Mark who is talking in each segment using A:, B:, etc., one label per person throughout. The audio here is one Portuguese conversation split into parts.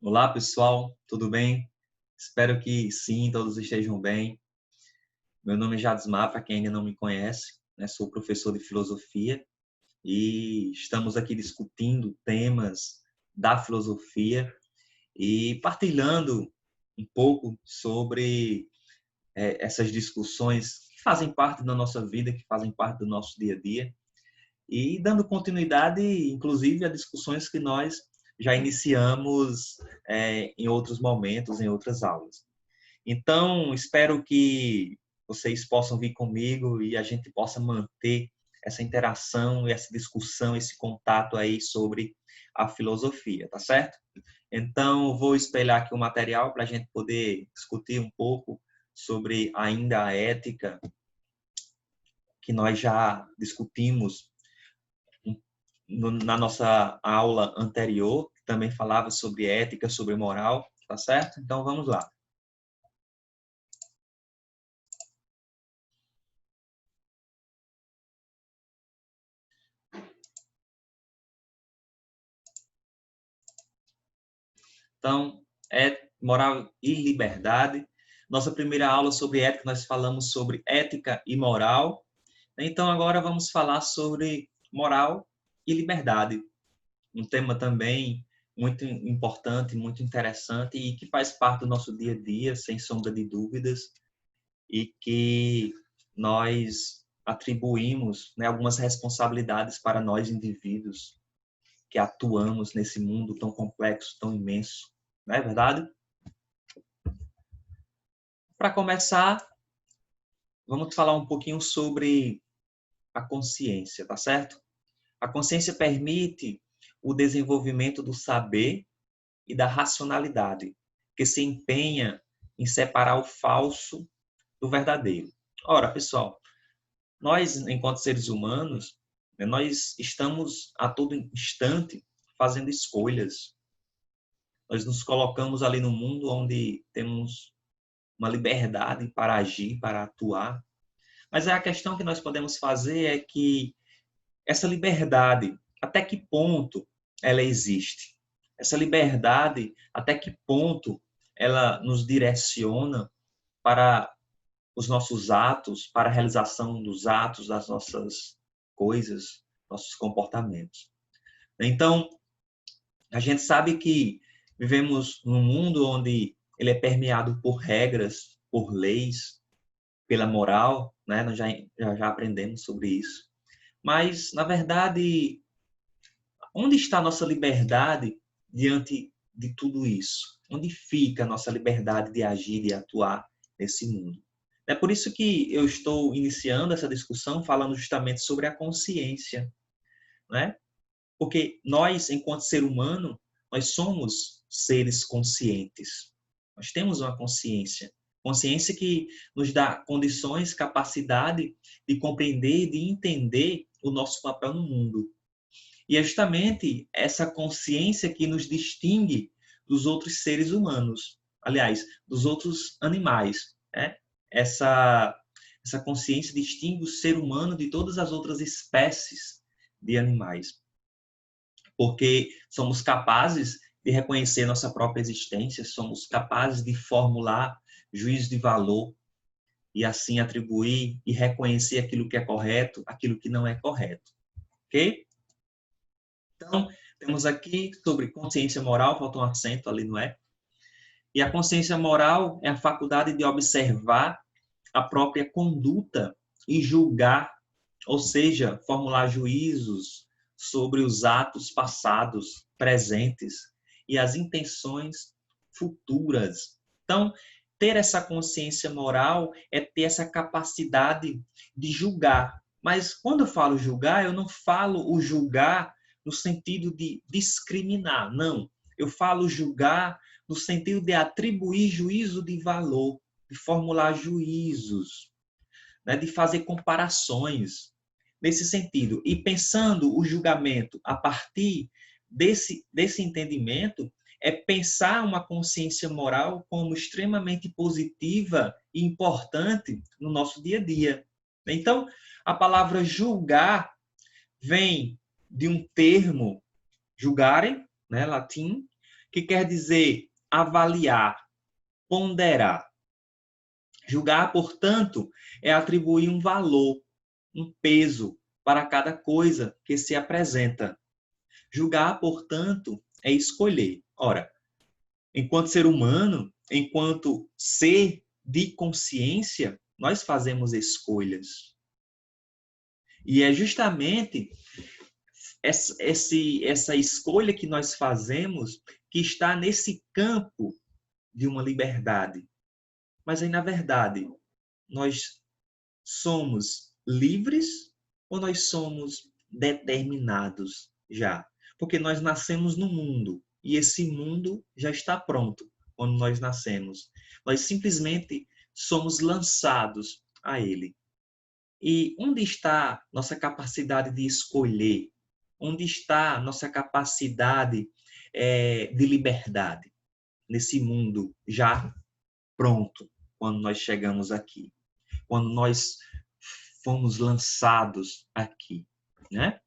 A: Olá, pessoal, tudo bem? Espero que sim, todos estejam bem. Meu nome é Jadismar, para quem ainda não me conhece, né? Sou professor de filosofia e estamos aqui discutindo temas da filosofia e partilhando um pouco sobre essas discussões que fazem parte da nossa vida, que fazem parte do nosso dia a dia e dando continuidade, inclusive, a discussões que nós já iniciamos em outros momentos, em outras aulas. Então, espero que vocês possam vir comigo e a gente possa manter essa interação, essa discussão, esse contato aí sobre a filosofia, tá certo? Então, vou espelhar aqui o material para a gente poder discutir um pouco sobre ainda a ética que nós já discutimos na nossa aula anterior, que também falava sobre ética, sobre moral, tá certo? Então, vamos lá. Então, moral e liberdade. Nossa primeira aula sobre ética, nós falamos sobre ética e moral. Então, agora vamos falar sobre moral e liberdade. Um tema também muito importante, muito interessante e que faz parte do nosso dia a dia, sem sombra de dúvidas, e que nós atribuímos, né, algumas responsabilidades para nós indivíduos que atuamos nesse mundo tão complexo, tão imenso. Não é verdade? Para começar, vamos falar um pouquinho sobre a consciência, tá certo? A consciência permite o desenvolvimento do saber e da racionalidade, que se empenha em separar o falso do verdadeiro. Ora, pessoal, nós, enquanto seres humanos, nós estamos a todo instante fazendo escolhas. Nós nos colocamos ali no mundo onde temos uma liberdade para agir, para atuar. Mas a questão que nós podemos fazer é que essa liberdade, até que ponto ela existe? Essa liberdade, até que ponto ela nos direciona para os nossos atos, para a realização dos atos, das nossas coisas, nossos comportamentos. Então, a gente sabe que vivemos num mundo onde ele é permeado por regras, por leis, pela moral, né? Nós já aprendemos sobre isso. Mas, na verdade, onde está a nossa liberdade diante de tudo isso? Onde fica a nossa liberdade de agir, de atuar nesse mundo? É por isso que eu estou iniciando essa discussão falando justamente sobre a consciência, né? Porque nós, enquanto ser humano, nós somos seres conscientes. Nós temos uma consciência. Consciência que nos dá condições, capacidade de compreender, de entender o nosso papel no mundo. E é justamente essa consciência que nos distingue dos outros seres humanos. Aliás, dos outros animais. Né? Essa consciência distingue o ser humano de todas as outras espécies de animais porque somos capazes de reconhecer nossa própria existência, somos capazes de formular juízo de valor e assim atribuir e reconhecer aquilo que é correto, aquilo que não é correto. Ok? Então, temos aqui sobre consciência moral, falta um acento ali, não é? E a consciência moral é a faculdade de observar a própria conduta e julgar, ou seja, formular juízos sobre os atos passados, presentes e as intenções futuras. Então, ter essa consciência moral é ter essa capacidade de julgar. Mas quando eu falo julgar, eu não falo o julgar no sentido de discriminar, não. Eu falo julgar no sentido de atribuir juízo de valor, de formular juízos, né, de fazer comparações nesse sentido. E pensando o julgamento a partir desse entendimento, é pensar uma consciência moral como extremamente positiva e importante no nosso dia a dia. Então, a palavra julgar vem de um termo, julgare, né, latim, que quer dizer avaliar, ponderar. Julgar, portanto, é atribuir um valor, um peso para cada coisa que se apresenta. Julgar, portanto, é escolher. Ora, enquanto ser humano, enquanto ser de consciência, nós fazemos escolhas. E é justamente essa escolha que nós fazemos que está nesse campo de uma liberdade. Mas aí, na verdade, nós somos livres ou nós somos determinados já? Porque nós nascemos no mundo e esse mundo já está pronto quando nós nascemos. Nós simplesmente somos lançados a ele. E onde está nossa capacidade de escolher? Onde está nossa capacidade de liberdade? Nesse mundo já pronto, quando nós chegamos aqui. Quando nós fomos lançados aqui, né?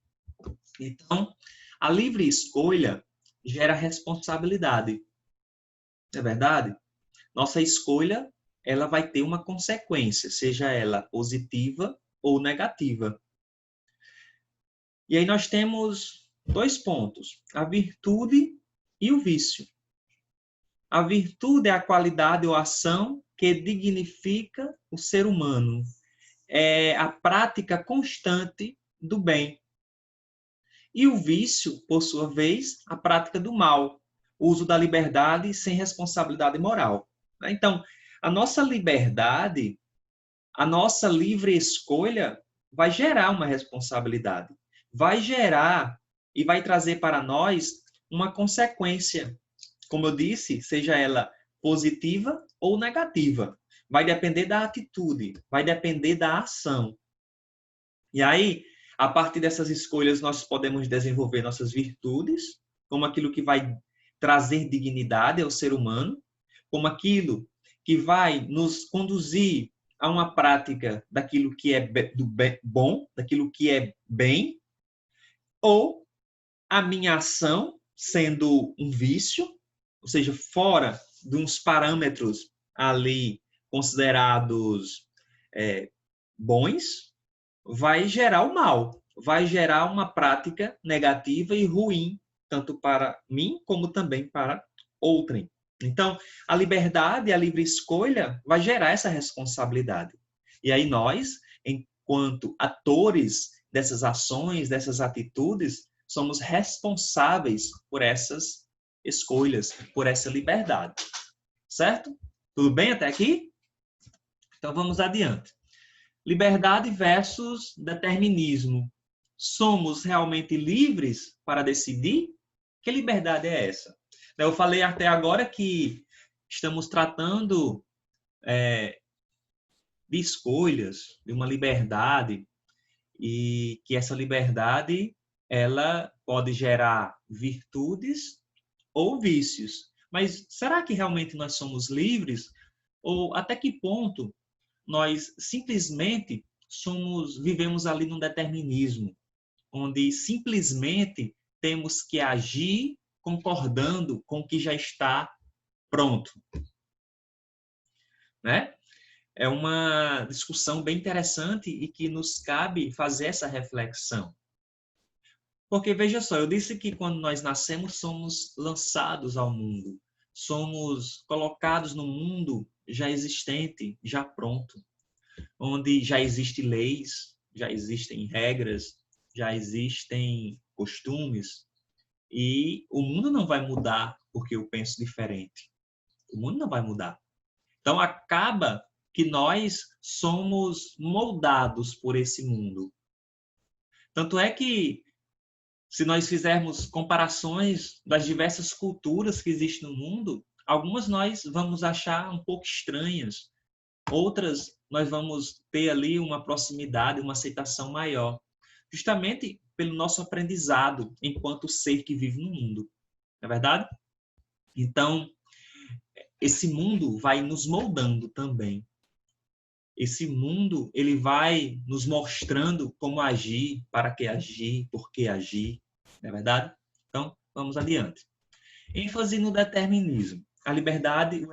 A: Então, a livre escolha gera responsabilidade. Não é verdade? Nossa escolha, ela vai ter uma consequência, seja ela positiva ou negativa. E aí nós temos 2 pontos, a virtude e o vício. A virtude é a qualidade ou ação que dignifica o ser humano. É a prática constante do bem. E o vício, por sua vez, a prática do mal, o uso da liberdade sem responsabilidade moral. Então, a nossa liberdade, a nossa livre escolha vai gerar uma responsabilidade, vai gerar e vai trazer para nós uma consequência, como eu disse, seja ela positiva ou negativa. Vai depender da atitude, vai depender da ação. E aí, a partir dessas escolhas, nós podemos desenvolver nossas virtudes, como aquilo que vai trazer dignidade ao ser humano, como aquilo que vai nos conduzir a uma prática daquilo que é bom, daquilo que é bem, ou a minha ação sendo um vício, ou seja, fora de uns parâmetros ali considerados bons, vai gerar o mal, vai gerar uma prática negativa e ruim, tanto para mim como também para outrem. Então, a liberdade, a livre escolha vai gerar essa responsabilidade. E aí nós, enquanto atores dessas ações, dessas atitudes, somos responsáveis por essas escolhas, por essa liberdade. Certo? Tudo bem até aqui? Então vamos adiante. Liberdade versus determinismo. Somos realmente livres para decidir? Que liberdade é essa? Eu falei até agora que estamos tratando de escolhas, de uma liberdade, e que essa liberdade ela pode gerar virtudes ou vícios. Mas será que realmente nós somos livres? Ou até que ponto nós simplesmente vivemos ali num determinismo, onde simplesmente temos que agir concordando com o que já está pronto, né? É uma discussão bem interessante e que nos cabe fazer essa reflexão. Porque, veja só, eu disse que quando nós nascemos, somos lançados ao mundo. Somos colocados no mundo já existente, já pronto. Onde já existem leis, já existem regras, já existem costumes. E o mundo não vai mudar porque eu penso diferente. O mundo não vai mudar. Então, acaba que nós somos moldados por esse mundo. Tanto é que, se nós fizermos comparações das diversas culturas que existem no mundo, algumas nós vamos achar um pouco estranhas, outras nós vamos ter ali uma proximidade, uma aceitação maior, justamente pelo nosso aprendizado enquanto ser que vive no mundo. Não é verdade? Então, esse mundo vai nos moldando também. Esse mundo, ele vai nos mostrando como agir, para que agir, por que agir. Não é verdade? Então, vamos adiante. ênfase no determinismo. A liberdade,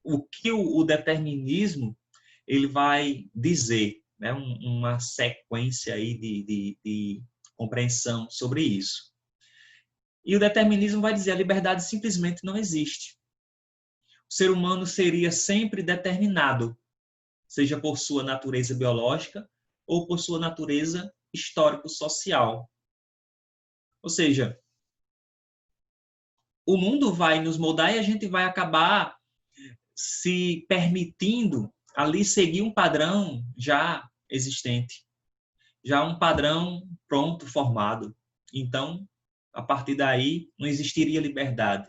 A: o que o determinismo ele vai dizer, né? Uma sequência aí de compreensão sobre isso. E o determinismo vai dizer a liberdade simplesmente não existe. O ser humano seria sempre determinado, seja por sua natureza biológica ou por sua natureza histórico-social. Ou seja, o mundo vai nos moldar e a gente vai acabar se permitindo ali seguir um padrão já existente, já um padrão pronto, formado. Então, a partir daí, não existiria liberdade,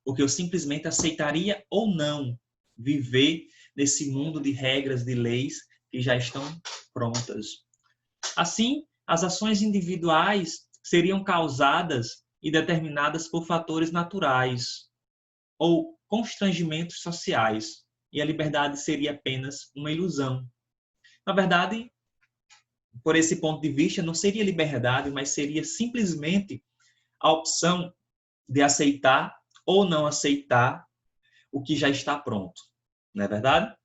A: porque eu simplesmente aceitaria ou não viver nesse mundo de regras, de leis que já estão prontas. Assim, as ações individuais seriam causadas e determinadas por fatores naturais ou constrangimentos sociais, e a liberdade seria apenas uma ilusão. Na verdade, por esse ponto de vista, não seria liberdade, mas seria simplesmente a opção de aceitar ou não aceitar o que já está pronto. Não é verdade?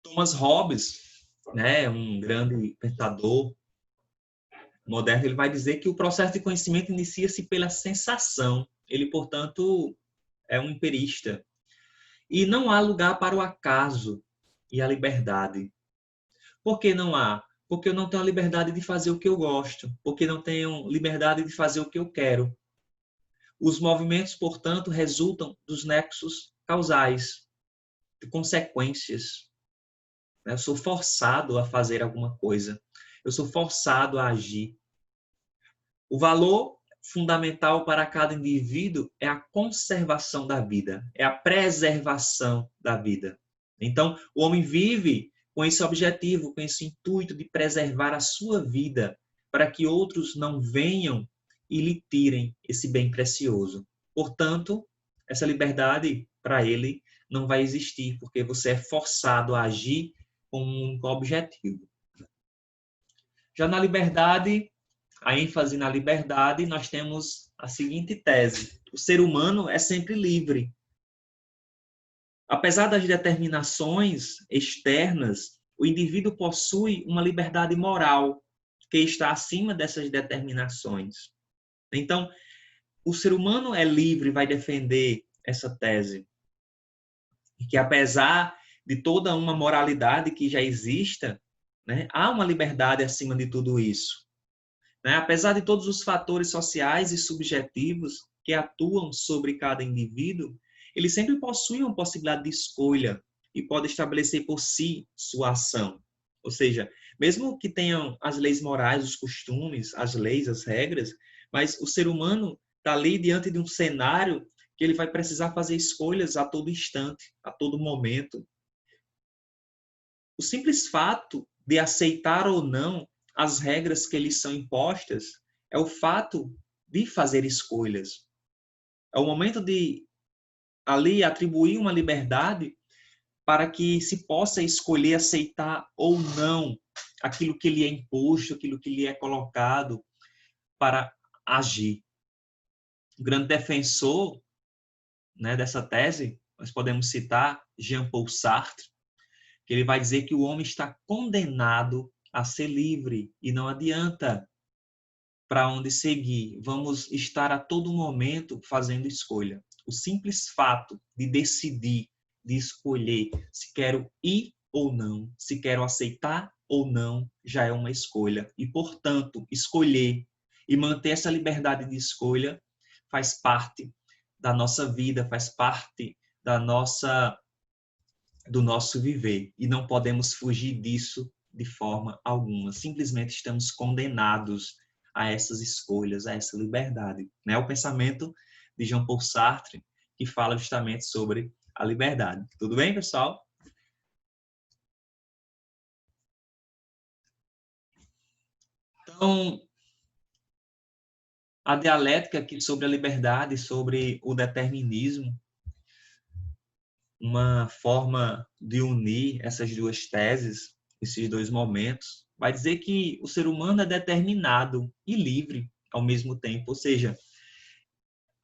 A: Thomas Hobbes, né, um grande pensador moderno, ele vai dizer que o processo de conhecimento inicia-se pela sensação. Ele, portanto, é um empirista. E não há lugar para o acaso e a liberdade. Por que não há? Porque eu não tenho a liberdade de fazer o que eu gosto. Porque não tenho liberdade de fazer o que eu quero. Os movimentos, portanto, resultam dos nexos causais, de consequências. Eu sou forçado a fazer alguma coisa. Eu sou forçado a agir. O valor fundamental para cada indivíduo é a conservação da vida, é a preservação da vida. Então, o homem vive com esse objetivo, com esse intuito de preservar a sua vida, para que outros não venham e lhe tirem esse bem precioso. Portanto, essa liberdade para ele não vai existir, porque você é forçado a agir com um único objetivo. Já na liberdade, a ênfase na liberdade, nós temos a seguinte tese: o ser humano é sempre livre. Apesar das determinações externas, o indivíduo possui uma liberdade moral que está acima dessas determinações. Então, o ser humano é livre, vai defender essa tese, que apesar de toda uma moralidade que já exista, né, há uma liberdade acima de tudo isso. Né? Apesar de todos os fatores sociais e subjetivos que atuam sobre cada indivíduo, ele sempre possui uma possibilidade de escolha e pode estabelecer por si sua ação. Ou seja, mesmo que tenham as leis morais, os costumes, as leis, as regras, mas o ser humano está ali diante de um cenário que ele vai precisar fazer escolhas a todo instante, a todo momento. O simples fato de aceitar ou não as regras que lhes são impostas é o fato de fazer escolhas. É o momento de ali atribuir uma liberdade para que se possa escolher aceitar ou não aquilo que lhe é imposto, aquilo que lhe é colocado para agir. O grande defensor, né, dessa tese, nós podemos citar Jean-Paul Sartre, que ele vai dizer que o homem está condenado a ser livre e não adianta para onde seguir. Vamos estar a todo momento fazendo escolha. O simples fato de decidir, de escolher se quero ir ou não, se quero aceitar ou não, já é uma escolha. E, portanto, escolher e manter essa liberdade de escolha faz parte da nossa vida, faz parte do nosso viver. E não podemos fugir disso de forma alguma. Simplesmente estamos condenados a essas escolhas, a essa liberdade. É o pensamento de Jean-Paul Sartre, que fala justamente sobre a liberdade. Tudo bem, pessoal? Então, a dialética aqui sobre a liberdade, sobre o determinismo, uma forma de unir essas duas teses, esses dois momentos, vai dizer que o ser humano é determinado e livre ao mesmo tempo. Ou seja,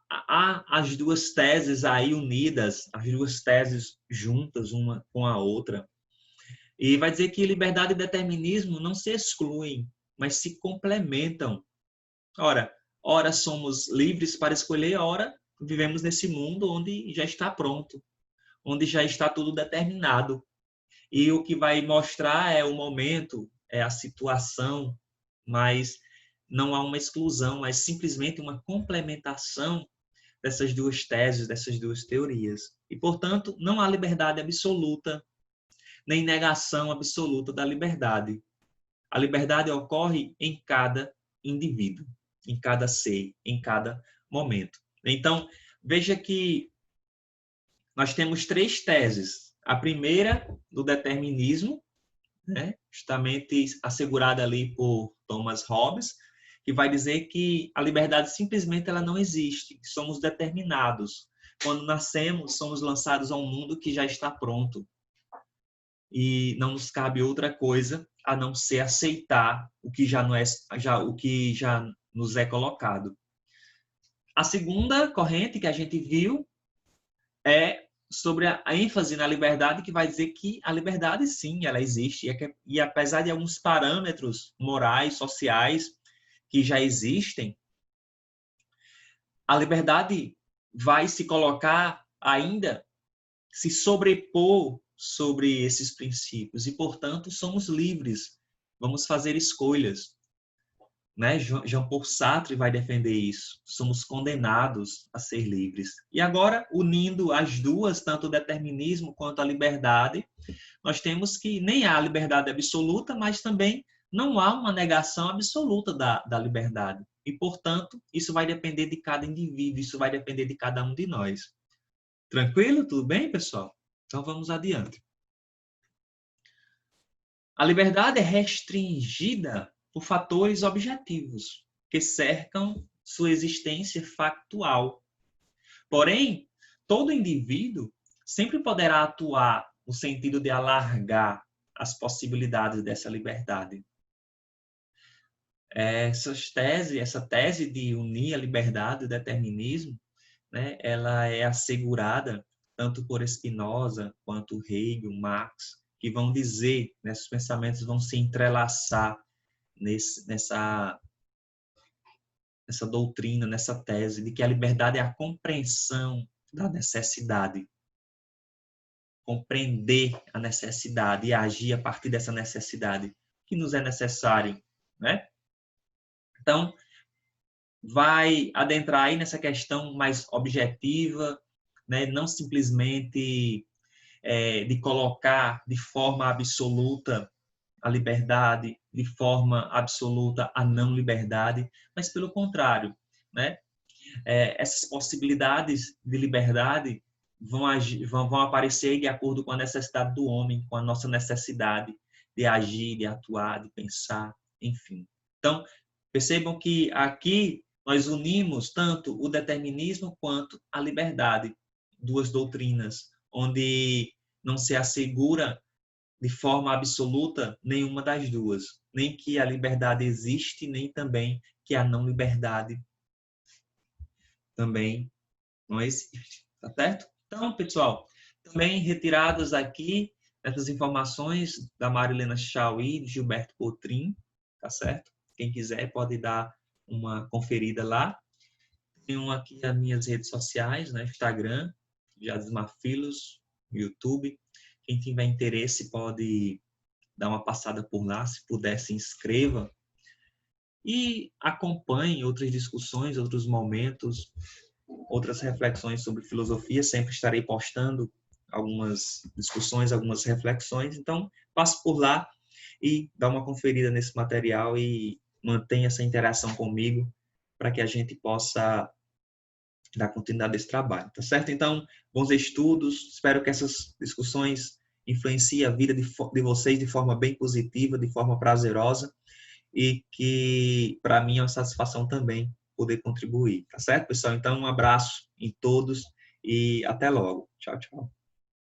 A: há as duas teses aí unidas, as duas teses juntas uma com a outra. E vai dizer que liberdade e determinismo não se excluem, mas se complementam. Ora somos livres para escolher, ora vivemos nesse mundo onde já está pronto, onde já está tudo determinado. E o que vai mostrar é o momento, é a situação, mas não há uma exclusão, mas simplesmente uma complementação dessas duas teses, dessas duas teorias. E, portanto, não há liberdade absoluta, nem negação absoluta da liberdade. A liberdade ocorre em cada indivíduo, em cada ser, em cada momento. Então, veja que nós temos três teses. A primeira, do determinismo, né, justamente assegurada ali por Thomas Hobbes, que vai dizer que a liberdade simplesmente ela não existe, somos determinados. Quando nascemos, somos lançados a um mundo que já está pronto. E não nos cabe outra coisa a não ser aceitar o que já nos é colocado. A segunda corrente que a gente viu é sobre a ênfase na liberdade, que vai dizer que a liberdade, sim, ela existe. E apesar de alguns parâmetros morais, sociais, que já existem, a liberdade vai se colocar ainda, se sobrepor sobre esses princípios. E, portanto, somos livres. Vamos fazer escolhas. Né? Jean-Paul Sartre vai defender isso. Somos condenados a ser livres. E agora, unindo as duas, tanto o determinismo quanto a liberdade, nós temos que nem há liberdade absoluta, mas também não há uma negação absoluta da liberdade. E, portanto, isso vai depender de cada indivíduo, isso vai depender de cada um de nós. Tranquilo? Tudo bem, pessoal? Então, vamos adiante. A liberdade é restringida por fatores objetivos que cercam sua existência factual. Porém, todo indivíduo sempre poderá atuar no sentido de alargar as possibilidades dessa liberdade. Essa tese de unir a liberdade e o determinismo, né, ela é assegurada tanto por Spinoza quanto Hegel, Marx, que vão dizer, né, esses pensamentos vão se entrelaçar nessa doutrina, nessa tese de que a liberdade é a compreensão da necessidade. Compreender a necessidade e agir a partir dessa necessidade que nos é necessário, né? Então, vai adentrar aí nessa questão mais objetiva, né? Não simplesmente de colocar de forma absoluta a liberdade, de forma absoluta a não liberdade, mas pelo contrário, né? Essas possibilidades de liberdade vão aparecer de acordo com a necessidade do homem, com a nossa necessidade de agir, de atuar, de pensar, enfim. Então, percebam que aqui nós unimos tanto o determinismo quanto a liberdade, duas doutrinas, onde não se assegura de forma absoluta nenhuma das duas, nem que a liberdade existe, nem também que a não liberdade também não existe, tá certo? Então, pessoal, também retiradas aqui essas informações da Marilena Chauí e de Gilberto Cotrim, tá certo? Quem quiser pode dar uma conferida lá. Tenho aqui as minhas redes sociais, né? Instagram, Jadismar Filos, YouTube. Quem tiver interesse pode dar uma passada por lá, se puder se inscreva e acompanhe outras discussões, outros momentos, outras reflexões sobre filosofia. Sempre estarei postando algumas discussões, algumas reflexões. Então, passe por lá e dá uma conferida nesse material e mantenha essa interação comigo para que a gente possa dar continuidade a esse trabalho, tá certo? Então, bons estudos. Espero que essas discussões influenciem a vida de vocês de forma bem positiva, de forma prazerosa e que, para mim, é uma satisfação também poder contribuir, tá certo, pessoal? Então, um abraço em todos e até logo. Tchau, tchau.